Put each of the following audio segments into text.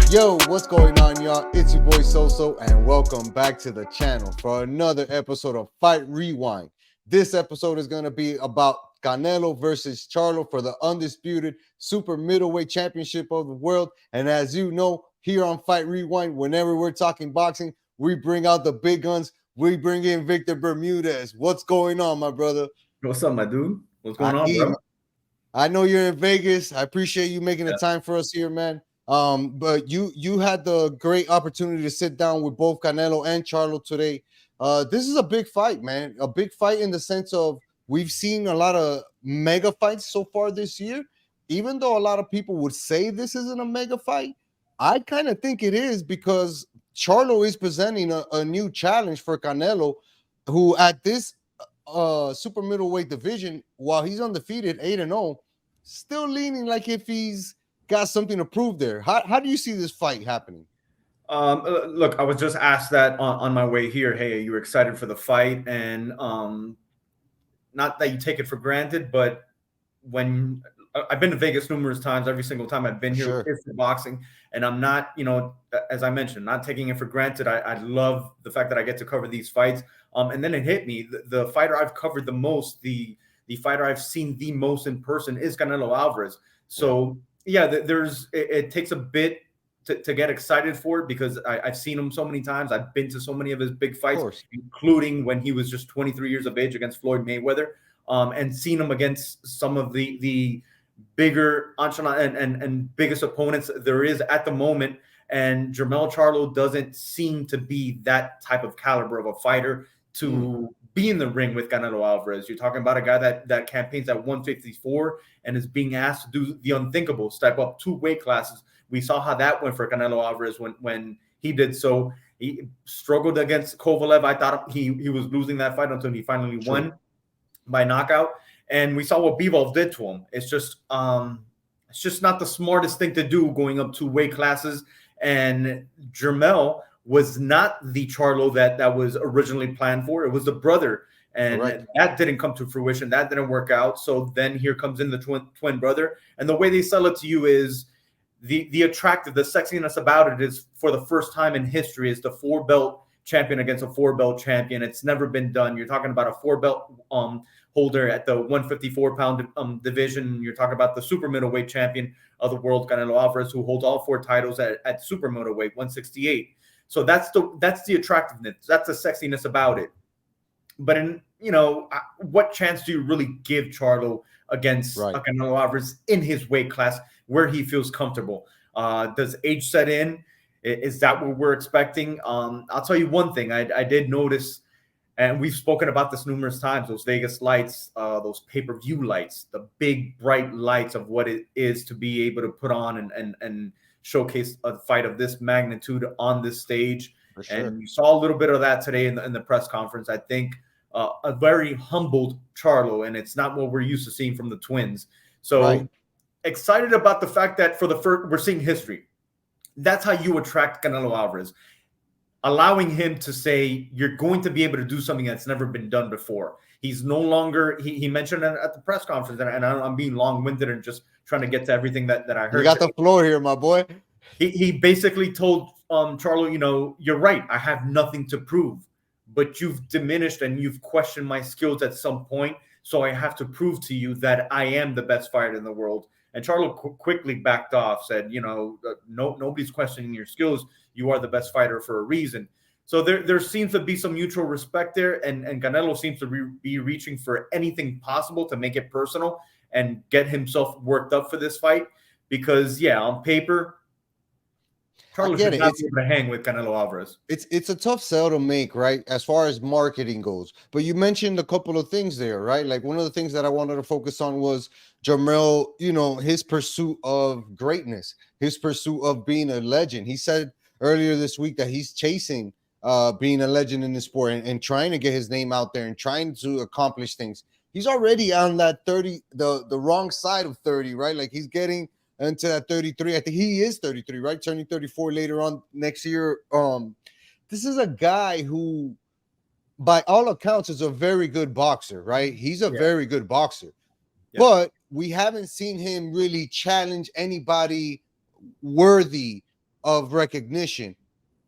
Yo, what's going on, y'all? It's your boy Soso, and welcome back to the channel for another episode of Fight Rewind. This episode is going to be about Canelo versus Charlo for the undisputed super middleweight championship of the world. And as you know, here on Fight Rewind, whenever we're talking boxing, we bring out the big guns. We bring in Victor Bermudez. What's going on, my brother? What's up, my dude? What's going on, bro? I know you're in Vegas. I appreciate you making the time for us here, man. But you had the great opportunity to sit down with both Canelo and Charlo today. This is a big fight, man. A big fight in the sense of we've seen a lot of mega fights so far this year. Even though a lot of people would say this isn't a mega fight, I kind of think it is because Charlo is presenting a new challenge for Canelo, who at this super middleweight division, while he's undefeated 8-0, still leaning like if he's got something to prove there. How do you see this fight happening? Look, I was just asked that on my way here. Hey, are you excited for the fight? And not that you take it for granted, but when I've been to Vegas numerous times, every single time I've been here is for boxing, and I'm not, as I mentioned, not taking it for granted. I love the fact that I get to cover these fights. And then it hit me: the fighter I've covered the most, the fighter I've seen the most in person is Canelo Alvarez. So it takes a bit to get excited for it because I've seen him so many times. I've been to so many of his big fights, including when he was just 23 years of age against Floyd Mayweather, and seen him against some of the bigger and biggest opponents there is at the moment. And Jermell Charlo doesn't seem to be that type of caliber of a fighter to be in the ring with Canelo Alvarez. You're talking about a guy that campaigns at 154 and is being asked to do the unthinkable, step up 2 weight classes. We saw how that went for Canelo Alvarez when he did so. He struggled against Kovalev. I thought he was losing that fight until he finally won by knockout. And we saw what Bivol did to him. It's just not the smartest thing to do, going up 2 weight classes. And Jermell was not the Charlo that was originally planned for. It was the brother, and that didn't come to fruition. That didn't work out. So then here comes in the twin brother, and the way they sell it to you is the attractive, the sexiness about it is, for the first time in history, is the 4-belt champion against a 4-belt champion. It's never been done. You're talking about a 4-belt holder at the 154-pound division. You're talking about the super middleweight champion of the world, Canelo Alvarez, who holds all 4 titles at super middleweight 168. So that's the attractiveness. That's the sexiness about it. But what chance do you really give Charlo against Canelo Alvarez in his weight class where he feels comfortable? Does age set in? Is that what we're expecting? I'll tell you one thing. I did notice, and we've spoken about this numerous times, those Vegas lights, those pay-per-view lights, the big bright lights of what it is to be able to put on and showcase a fight of this magnitude on this stage. And you saw a little bit of that today in the press conference. I think a very humbled Charlo, and it's not what we're used to seeing from the twins. So excited about the fact that for the first, we're seeing history. That's how you attract Canelo Alvarez, allowing him to say you're going to be able to do something that's never been done before. He's no longer, he mentioned at the press conference, and I'm being long-winded and just trying to get to everything that I heard. You got the floor here, my boy. He basically told Charlo, you're right. I have nothing to prove, but you've diminished and you've questioned my skills at some point. So I have to prove to you that I am the best fighter in the world. And Charlo quickly backed off, said, nobody's questioning your skills. You are the best fighter for a reason. So there seems to be some mutual respect there. And Canelo seems to be reaching for anything possible to make it personal and get himself worked up for this fight. Because, on paper, Charlo should not be able to hang with Canelo Alvarez. It's a tough sell to make, right, as far as marketing goes. But you mentioned a couple of things there, right? Like one of the things that I wanted to focus on was Jermell, his pursuit of greatness, his pursuit of being a legend. He said earlier this week that he's chasing being a legend in the sport and trying to get his name out there and trying to accomplish things. He's already on that 30, the wrong side of 30, right? Like he's getting into that 33. I think he is 33, right? Turning 34 later on next year. This is a guy who, by all accounts, is a very good boxer, right? He's a very good boxer. But we haven't seen him really challenge anybody worthy of recognition,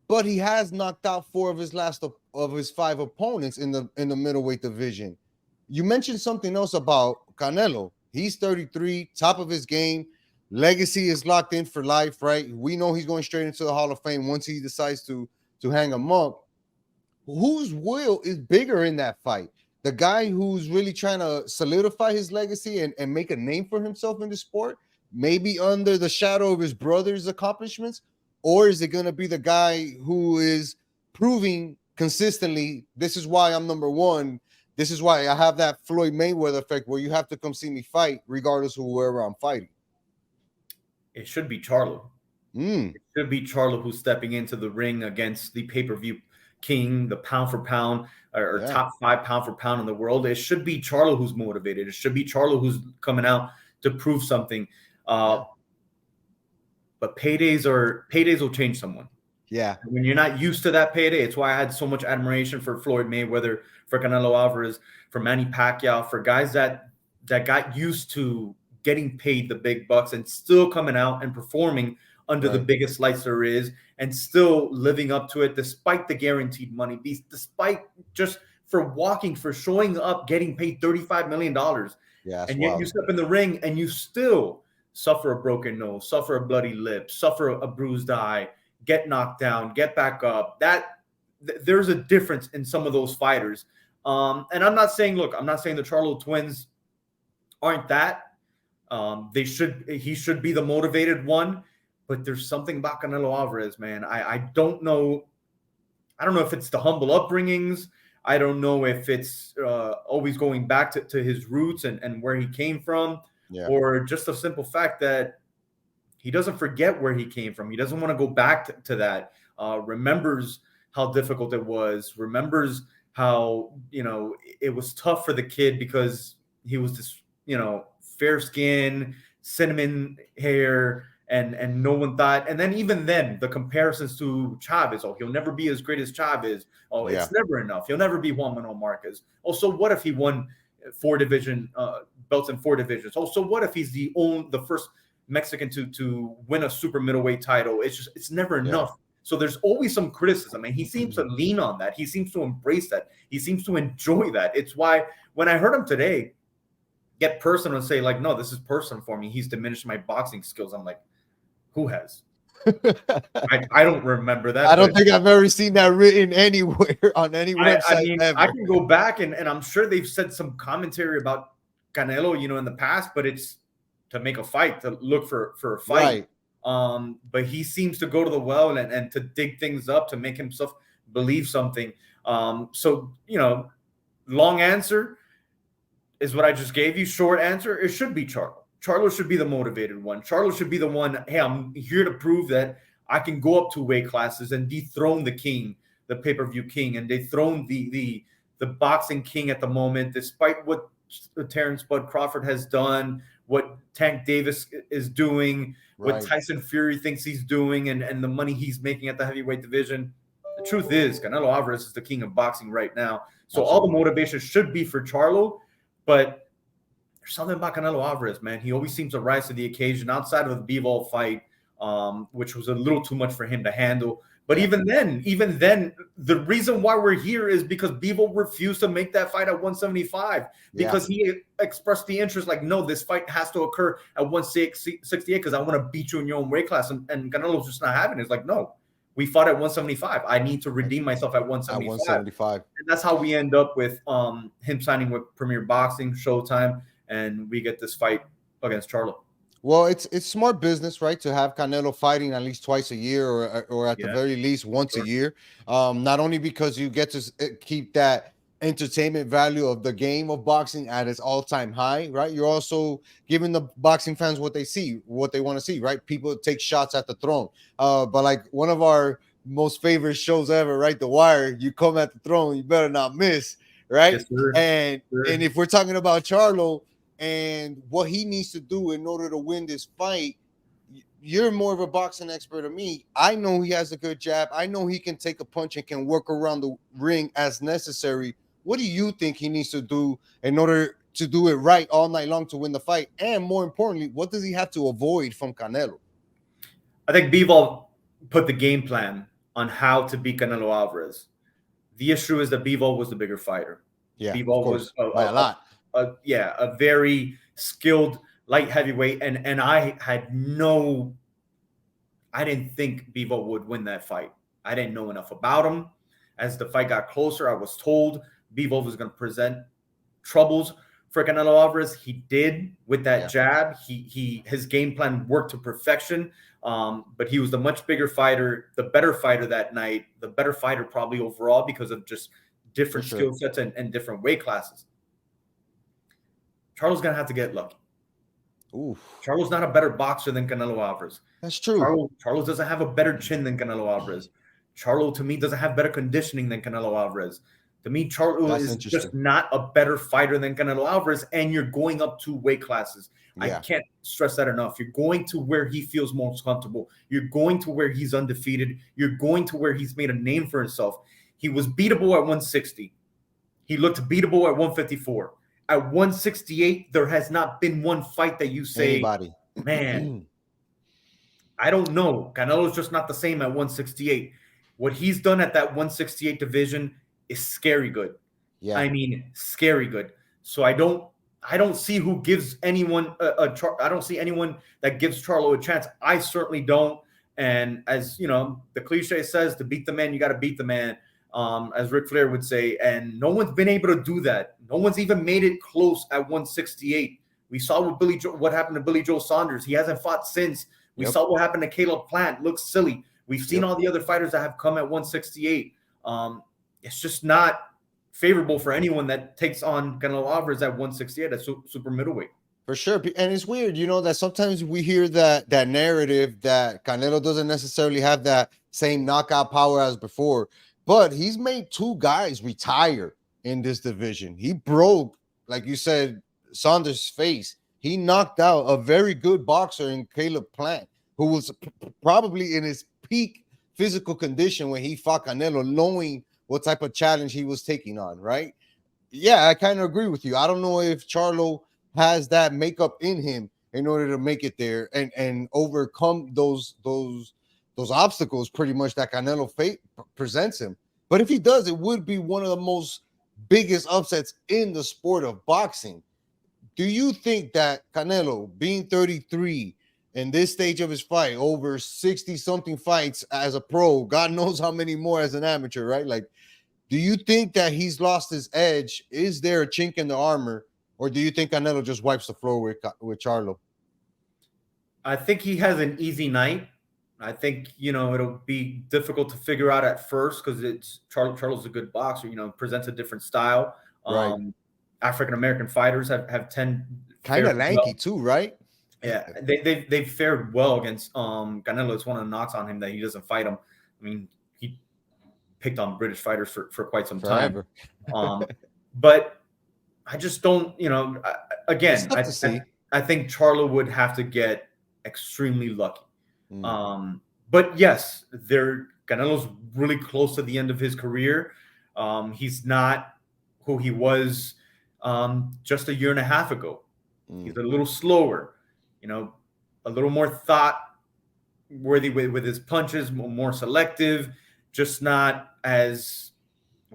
but he has knocked out four of his last of his five opponents in the middleweight division. You mentioned something else about Canelo. He's 33, top of his game. Legacy is locked in for life, right? We know he's going straight into the Hall of Fame once he decides to hang him up. Whose will is bigger in that fight? The guy who's really trying to solidify his legacy and make a name for himself in the sport, maybe under the shadow of his brother's accomplishments, or is it going to be the guy who is proving consistently, this is why I'm number one, this is why I have that Floyd Mayweather effect where you have to come see me fight regardless of whoever I'm fighting? It should be Charlo. Mm. It should be Charlo who's stepping into the ring against the pay-per-view king, the pound for pound or top 5 pound for pound in the world. It should be Charlo who's motivated. It should be Charlo who's coming out to prove something. But paydays will change someone. Yeah. When you're not used to that payday, it's why I had so much admiration for Floyd Mayweather, for Canelo Alvarez, for Manny Pacquiao, for guys that got used to getting paid the big bucks and still coming out and performing under the biggest lights there is, and still living up to it despite the guaranteed money, despite just for showing up, getting paid $35 million. Yeah, and yet you step in the ring and you still suffer a broken nose, suffer a bloody lip, suffer a bruised eye, get knocked down, get back up. There's a difference in some of those fighters. And I'm not saying the Charlo twins aren't that. He should be the motivated one. But there's something about Canelo Alvarez, man. I don't know. I don't know if it's the humble upbringings. I don't know if it's always going back to his roots and where he came from, or just the simple fact that he doesn't forget where he came from. He doesn't want to go back to that. Remembers how difficult it was. Remembers how, it was tough for the kid because he was this, fair skin, cinnamon hair, and no one thought. And then even then, the comparisons to Chavez. Oh, he'll never be as great as Chavez. Oh, it's never enough. He'll never be Juan Manuel Marquez. Oh, so what if he won 4 division belts in 4 divisions? Oh, so what if he's the first Mexican to win a super middleweight title? It's never enough. So there's always some criticism, and he seems to lean on that. He seems to embrace that. He seems to enjoy that. It's why when I heard him today get personal and say, like, no, this is personal for me, he's diminished my boxing skills. I'm like, who has? I don't remember that. I don't think I've ever seen that written anywhere on any website. I can go back and I'm sure they've said some commentary about Canelo, in the past, but it's to make a fight, to look for a fight. Right. But he seems to go to the well and to dig things up, to make himself believe something. So, long answer is what I just gave you. Short answer, it should be Charlo. Charlo should be the motivated one. Charlo should be the one, hey, I'm here to prove that I can go up 2 weight classes and dethrone the king, the pay-per-view king, and dethrone the boxing king at the moment, despite what Terrence Bud Crawford has done, what Tank Davis is doing, what Tyson Fury thinks he's doing, and the money he's making at the heavyweight division. The truth is, Canelo Alvarez is the king of boxing right now. So all the motivation should be for Charlo, but there's something about Canelo Alvarez, man. He always seems to rise to the occasion outside of the Bivol fight, which was a little too much for him to handle. But even then, the reason why we're here is because Bivol refused to make that fight at 175 because he expressed the interest, like, no, this fight has to occur at 168 because I want to beat you in your own weight class. And Canelo's just not having it. It's like, no, we fought at 175. I need to redeem myself at 175. At 175. And that's how we end up with him signing with Premier Boxing, Showtime, and we get this fight against Charlo. Well, it's smart business, right? To have Canelo fighting at least twice a year, or at the very least once a year. Not only because you get to keep that entertainment value of the game of boxing at its all-time high, right? You're also giving the boxing fans what they want to see, right? People take shots at the throne. But like one of our most favorite shows ever, right? The Wire. You come at the throne, you better not miss, right? Yes, sir. And if we're talking about Charlo and what he needs to do in order to win this fight, you're more of a boxing expert than me. I know he has a good jab. I know he can take a punch and can work around the ring as necessary. What do you think he needs to do in order to do it right all night long to win the fight? And more importantly, what does he have to avoid from Canelo? I think Bivol put the game plan on how to beat Canelo Alvarez. The issue is that Bivol was the bigger fighter. Yeah, of Bivol was course, by a lot. a very skilled light heavyweight, and I didn't think Bivol would win that fight. I didn't know enough about him. As the fight got closer, I was told Bivol was going to present troubles for Canelo Alvarez. He did with that jab. His game plan worked to perfection. But he was the much bigger fighter, the better fighter that night, the better fighter probably overall because of just different skill sets and different weight classes. Charlo's gonna have to get lucky. Oof. Charlo's not a better boxer than Canelo Alvarez. That's true. Charlo doesn't have a better chin than Canelo Alvarez. Charlo, to me, doesn't have better conditioning than Canelo Alvarez. To me, Charlo is just not a better fighter than Canelo Alvarez, and you're going up 2 weight classes. Yeah. I can't stress that enough. You're going to where he feels most comfortable. You're going to where he's undefeated. You're going to where he's made a name for himself. He was beatable at 160. He looked beatable at 154. At 168, there has not been one fight that you say, anybody. Man, I don't know. Canelo's just not the same at 168. What he's done at that 168 division is scary good. Yeah. I mean, scary good. So I don't see who gives anyone I don't see anyone that gives Charlo a chance. I certainly don't. And as you know, the cliche says, to beat the man, you got to beat the man, as Ric Flair would say. And no one's been able to do that. No one's even made it close at 168. We saw what happened to Billy Joe Saunders. He hasn't fought since. We saw what happened to Caleb Plant. Looks silly. We've seen all the other fighters that have come at 168. It's just not favorable for anyone that takes on Canelo Alvarez at 168 at super middleweight. For sure. And it's weird, that sometimes we hear that narrative that Canelo doesn't necessarily have that same knockout power as before, but he's made 2 guys retire in this division. He broke, like you said, Saunders' face. He knocked out a very good boxer in Caleb Plant, who was probably in his peak physical condition when he fought Canelo, knowing what type of challenge he was taking on, right? Yeah, I kind of agree with you. I don't know if Charlo has that makeup in him in order to make it there and overcome those obstacles pretty much that Canelo presents him. But if he does, it would be one of the most biggest upsets in the sport of boxing. Do you think that Canelo, being 33 in this stage of his fight, over 60-something fights as a pro, God knows how many more as an amateur, right? Like, do you think that he's lost his edge? Is there a chink in the armor? Or do you think Canelo just wipes the floor with Charlo? I think he has an easy night. I think, it'll be difficult to figure out at first because Charlo's a good boxer, presents a different style. Right. African-American fighters have kind of lanky too, right? Yeah, they've fared well against Canelo. It's one of the knocks on him that he doesn't fight him. I mean, he picked on British fighters for quite some time. But I just don't, again, I think Charlo would have to get extremely lucky. But yes, Canelo's really close to the end of his career. He's not who he was just a year and a half ago. He's a little slower, a little more thought worthy with his punches, more selective, just not as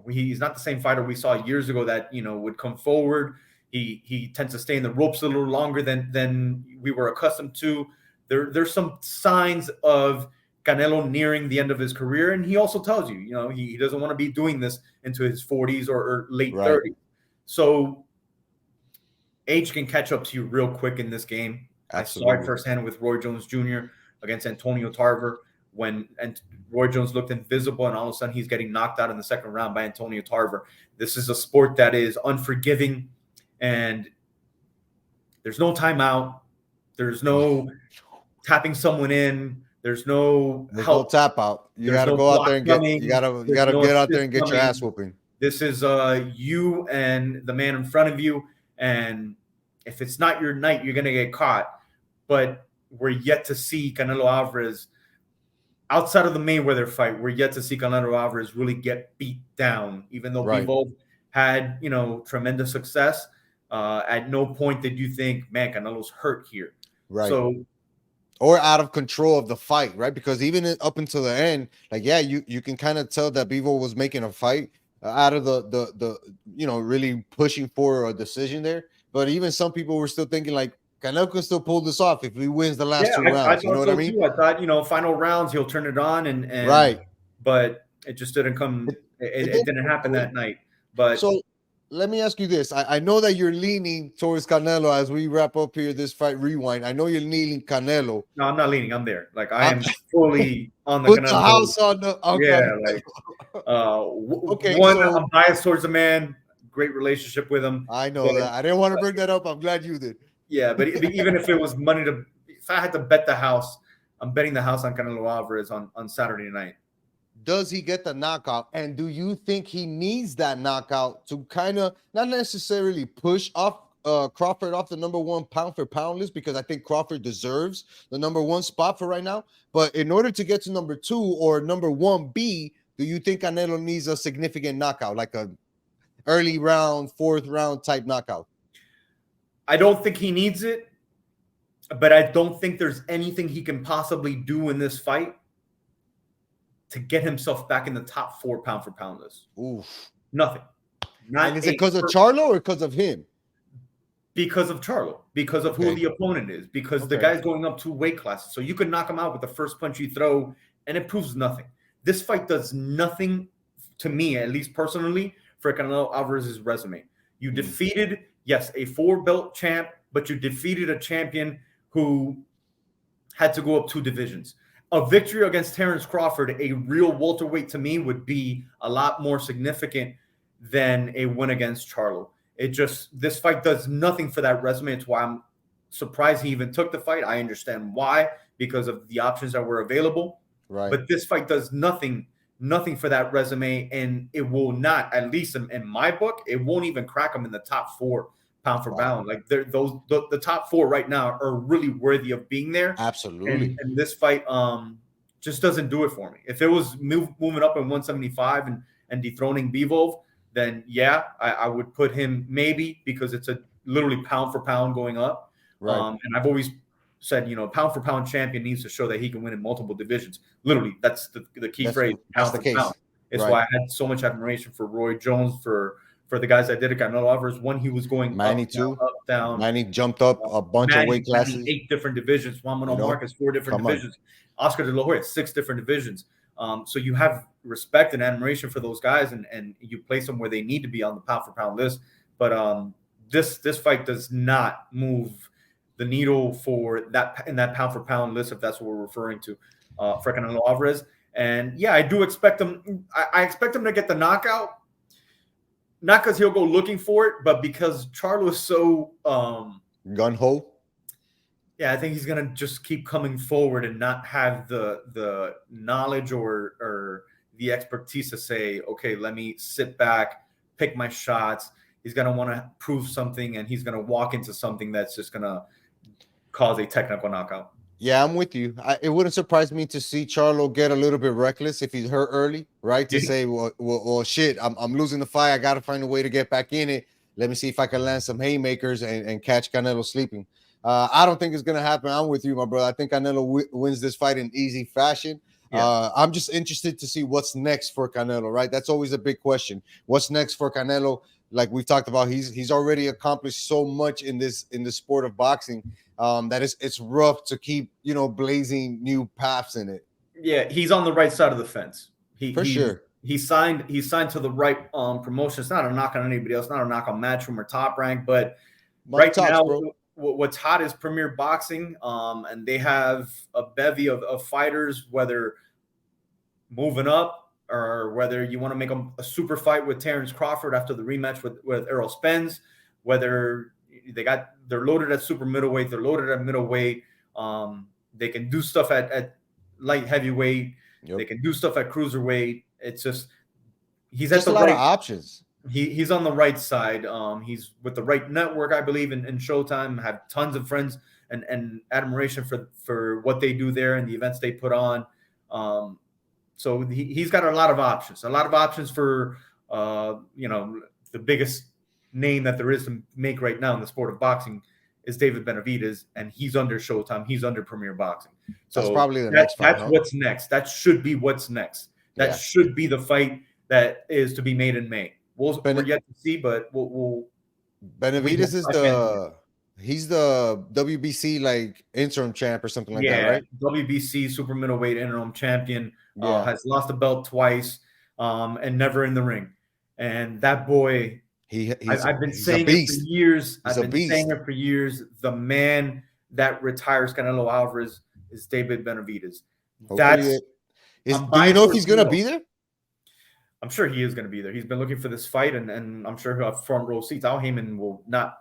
he's not the same fighter we saw years ago that, would come forward. He tends to stay in the ropes a little longer than we were accustomed to. There's some signs of Canelo nearing the end of his career. And he also tells you, he doesn't want to be doing this into his 40s or late 30s. So age can catch up to you real quick in this game. Absolutely. I saw it firsthand with Roy Jones Jr. against Antonio Tarver when Roy Jones looked invisible and all of a sudden he's getting knocked out in the second round by Antonio Tarver. This is a sport that is unforgiving and there's no timeout. There's no tapping someone in. There's no help. No tap out. You got to go out there and get get out there and get your ass whooping. This is you and the man in front of you. And if it's not your night, you're going to get caught. But we're yet to see Canelo Alvarez, outside of the Mayweather fight, we're yet to see Canelo Alvarez really get beat down, even though people had, tremendous success. At no point did you think, man, Canelo's hurt here. Right. So or out of control of the fight, right? Because even up until the end, like yeah, you can kind of tell that Bevo was making a fight out of the really pushing for a decision there. But even some people were still thinking like Canelo can still pull this off if he wins the last Yeah, two I rounds. You know thought what I so mean? too. I thought, final rounds he'll turn it on, and Right. but it just didn't come. It, It, it it didn't didn't come happen through. that night. But So let me ask you this. I know that you're leaning towards Canelo as we wrap up here this fight rewind. I know you're leaning Canelo. no, I'm not leaning. I'm there. Like I I'm am fully on the put the Canelo. house on Yeah, Canelo. like Okay, one, so I'm biased towards the man. Great relationship with him, I but know that. I didn't want to bring that up. I'm glad you did. yeah, but even if it was money if I had to bet the house, I'm betting the house on Canelo Alvarez on Saturday night. Does he get the knockout? And do you think he needs that knockout to kind of not necessarily push off Crawford off the number one pound for pound list? Because I think Crawford deserves the number one spot for right now. But in order to get to number two or number one B, do you think Canelo needs a significant knockout, like a early round, fourth round type knockout? I don't think he needs it, but I don't think there's anything he can possibly do in this fight to get himself back in the top 4 pound for pound list. Oof. Nothing. And Not is it a because of Charlo or because of him? because of Charlo, because of who Okay. the opponent is, because the Okay. guy's going up 2 weight classes. So you could knock him out with the first punch you throw, and it proves nothing. This fight does nothing to me, at least personally, for Canelo Alvarez's resume. You defeated, yes, a 4-belt champ, but you defeated a champion who had to go up 2 divisions. A victory against Terence Crawford, a real welterweight, to me would be a lot more significant than a win against Charlo. This fight does nothing for that resume. It's why I'm surprised he even took the fight. I understand why, because of the options that were available. Right. But this fight does nothing for that resume, and it will not, at least in my book, it won't even crack him in the top 4 pound for pound. Like the top 4 right now are really worthy of being there. Absolutely. And this fight just doesn't do it for me. If it was moving up in 175 and dethroning Bivol, then yeah, I would put him maybe, because it's a literally pound for pound going up. Right. And I've always said, pound for pound champion needs to show that he can win in multiple divisions. Literally, that's the key phrase. That's Pound the for case. pound. It's Right. why I had so much admiration for Roy Jones, for the guys that did it. Canelo Alvarez, when he was going Manny up, too. down, up, down. Manny jumped up a bunch of weight classes. 8 different divisions. Juan Manuel Marquez, 4 different divisions. Oscar De La Hoya, 6 different divisions. So you have respect and admiration for those guys, and you place them where they need to be on the pound for pound list. But this fight does not move the needle for that in that pound for pound list, if that's what we're referring to, for Canelo Alvarez. And yeah, I do expect him. I expect him to get the knockout, not because he'll go looking for it, but because Charlo is so gun ho. Yeah, I think he's gonna just keep coming forward and not have the knowledge or the expertise to say, okay, let me sit back, pick my shots. He's gonna want to prove something, and he's gonna walk into something that's just gonna cause a technical knockout. Yeah, I'm with you. It wouldn't surprise me to see Charlo get a little bit reckless if he's hurt early, right? To say, well, shit, I'm losing the fight. I got to find a way to get back in it. Let me see if I can land some haymakers and catch Canelo sleeping. I don't think it's going to happen. I'm with you, my brother. I think Canelo wins this fight in easy fashion. Yeah. I'm just interested to see what's next for Canelo, right? That's always a big question. What's next for Canelo? Like we've talked about, he's already accomplished so much in the sport of boxing. That it's rough to keep blazing new paths in it. Yeah, he's on the right side of the fence. Sure. He signed to the right promotion. It's not a knock on anybody else, not a knock on Matchroom or Top Rank, but Money right talks, now, bro. What's hot is Premier Boxing, and they have a bevy of fighters, whether moving up or whether you want to make a super fight with Terence Crawford after the rematch with Errol Spence, whether they're loaded at super middleweight, they're loaded at middleweight. They can do stuff at light heavyweight. Yep. They can do stuff at cruiserweight. It's just he's just at the a lot right of options. He's on the right side. He's with the right network, I believe, in Showtime. Have tons of friends and admiration for what they do there and the events they put on. So he's got a lot of options. A lot of options for the biggest name that there is to make right now in the sport of boxing is David Benavidez, and he's under Showtime. He's under Premier Boxing. So that's probably the next fight. That's what's next. That should be what's next. That should be the fight that is to be made in May. We're yet to see, but we'll Benavidez is he's the WBC like interim champ or something like that, right? WBC super middleweight interim champion. Has lost the belt twice, and never in the ring. And that boy, I've been saying it for years. I've been saying it for years. The man that retires Canelo Alvarez is David Benavidez. Do you know if he's going to be there? I'm sure he is going to be there. He's been looking for this fight, and I'm sure he'll have front row seats. Al Heyman will not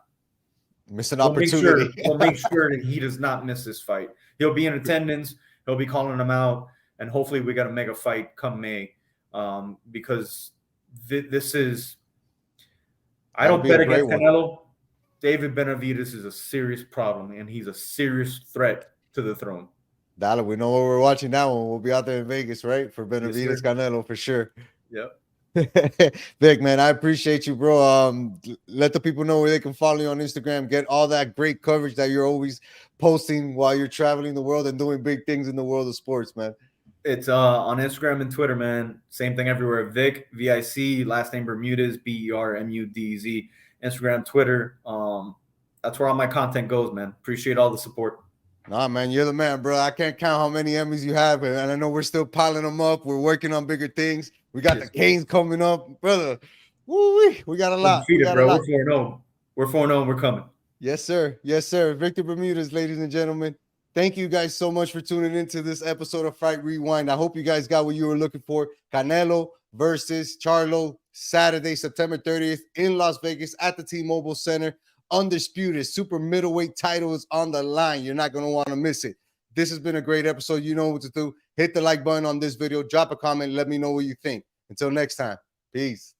miss an opportunity. We'll make sure that he does not miss this fight. He'll be in attendance. He'll be calling them out, and hopefully we got a mega fight come May, because this is. I don't bet against Canelo. David Benavidez is a serious problem, and he's a serious threat to the throne. Dale, we know what we're watching now, and we'll be out there in Vegas, right? For Benavidez Canelo for sure. Yep. Vic, man, I appreciate you, bro. Let the people know where they can follow you on Instagram, get all that great coverage that you're always posting while you're traveling the world and doing big things in the world of sports, man. It's on Instagram and Twitter, man. Same thing everywhere. Vic, VIC, last name Bermudez, BERMUDZ. Instagram, Twitter. That's where all my content goes, man. Appreciate all the support. Nah, man, you're the man, bro. I can't count how many Emmys you have, and I know we're still piling them up. We're working on bigger things. We got the Canes coming up, brother. Woo-wee. We got a lot. We're 4-0. We're 4-0. We're coming. Yes, sir. Yes, sir. Victor Bermudez, ladies and gentlemen. Thank you guys so much for tuning into this episode of Fight Rewind. I hope you guys got what you were looking for. Canelo versus Charlo, Saturday, September 30th in Las Vegas at the T-Mobile Center. Undisputed super middleweight title is on the line. You're not going to want to miss it. This has been a great episode. You know what to do. Hit the like button on this video. Drop a comment. Let me know what you think. Until next time. Peace.